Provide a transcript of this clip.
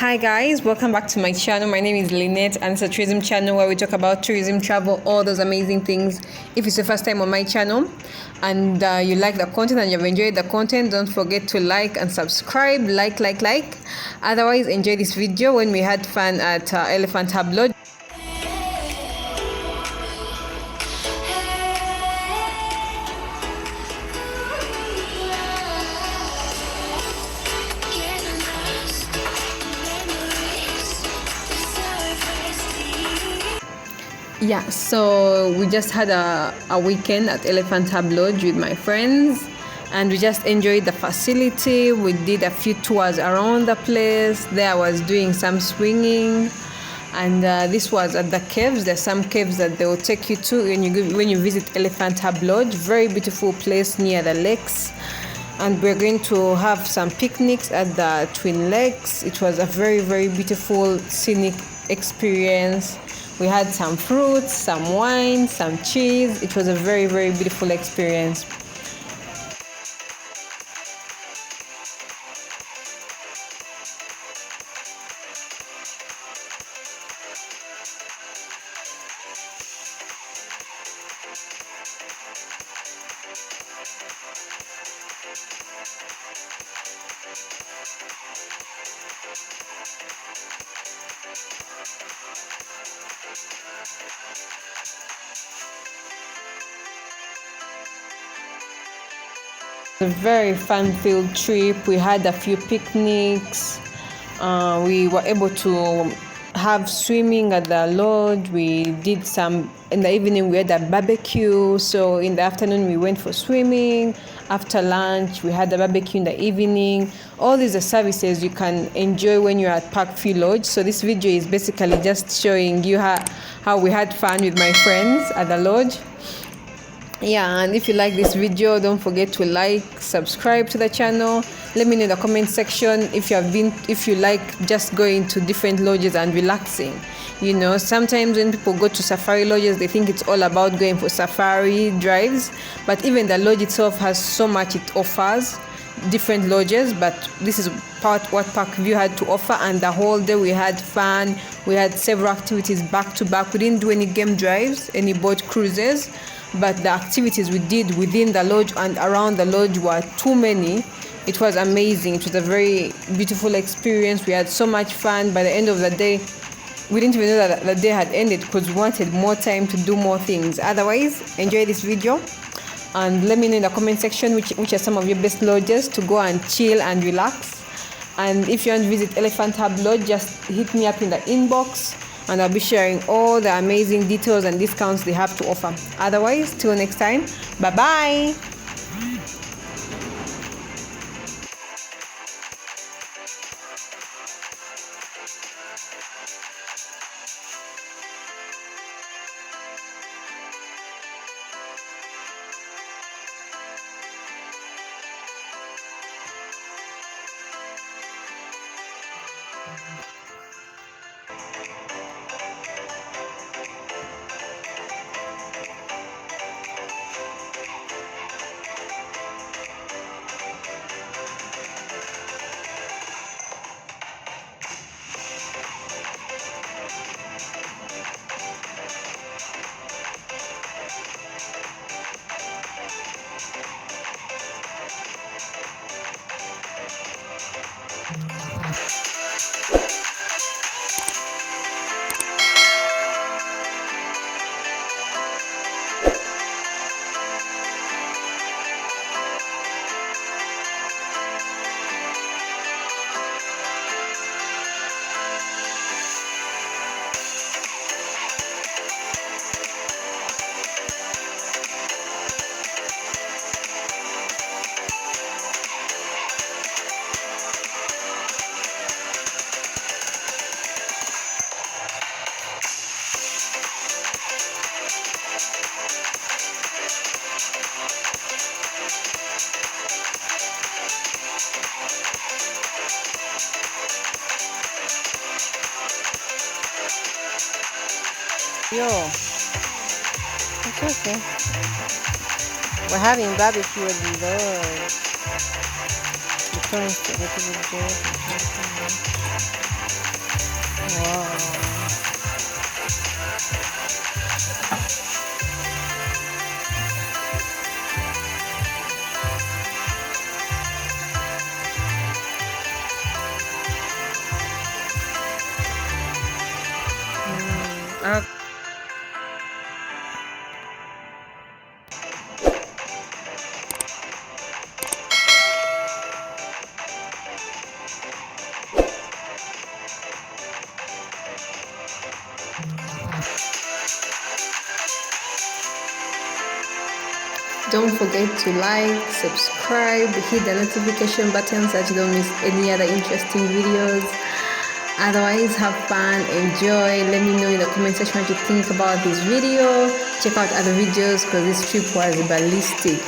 Hi guys, welcome back to my channel. My name is Lynett and it's a tourism channel where we talk about tourism, travel, all those amazing things. If it's your first time on my channel and you like the content and you've enjoyed the content, don't forget to like and subscribe. Like. Otherwise, enjoy this video when we had fun at Elephant Hub Lodge. Yeah, so we just had a weekend at Elephant Hub Lodge with my friends and we just enjoyed the facility. We did a few tours around the place. There I was doing some swinging and this was at the caves. There's some caves that they will take you to when you visit Elephant Hub Lodge. Very beautiful place near the lakes. And we're going to have some picnics at the Twin Lakes. It was a very, very beautiful scenic experience. We had some fruits, some wine, some cheese. It was a very, very beautiful experience. A very fun-filled trip. We had a few picnics. We were able to have swimming at the lodge. We did some in the evening. We had a barbecue. So in the afternoon we went for swimming. After lunch we had a barbecue in the evening. All these are services you can enjoy when you're at Parkview Lodge. So this video is basically just showing you how we had fun with my friends at the lodge. Yeah, and if you like this video, don't forget to like, subscribe to the channel. Let me know in the comment section if you like just going to different lodges and relaxing. You know, sometimes when people go to safari lodges, they think it's all about going for safari drives, but even the lodge itself has so much it offers, different lodges. But this is what Parkview had to offer, and the whole day we had fun. We had several activities back to back. We didn't do any game drives, any boat cruises, but the activities we did within the lodge and around the lodge were too many. It was amazing. It was a very beautiful experience. We had so much fun. By the end of the day, we didn't even know that the day had ended because we wanted more time to do more things. Otherwise, enjoy this video and let me know in the comment section which are some of your best lodges to go and chill and relax. And if you want to visit Elephant Hub Lodge, just hit me up in the inbox and I'll be sharing all the amazing details and discounts they have to offer. Otherwise, till next time, bye-bye. Yo, it's okay. We're having barbecue with the Lord. Wow. Mm. Don't forget to like, subscribe, hit the notification button so that you don't miss any other interesting videos. Otherwise, have fun, enjoy. Let me know in the comment section what you think about this video. Check out other videos because this trip was ballistic.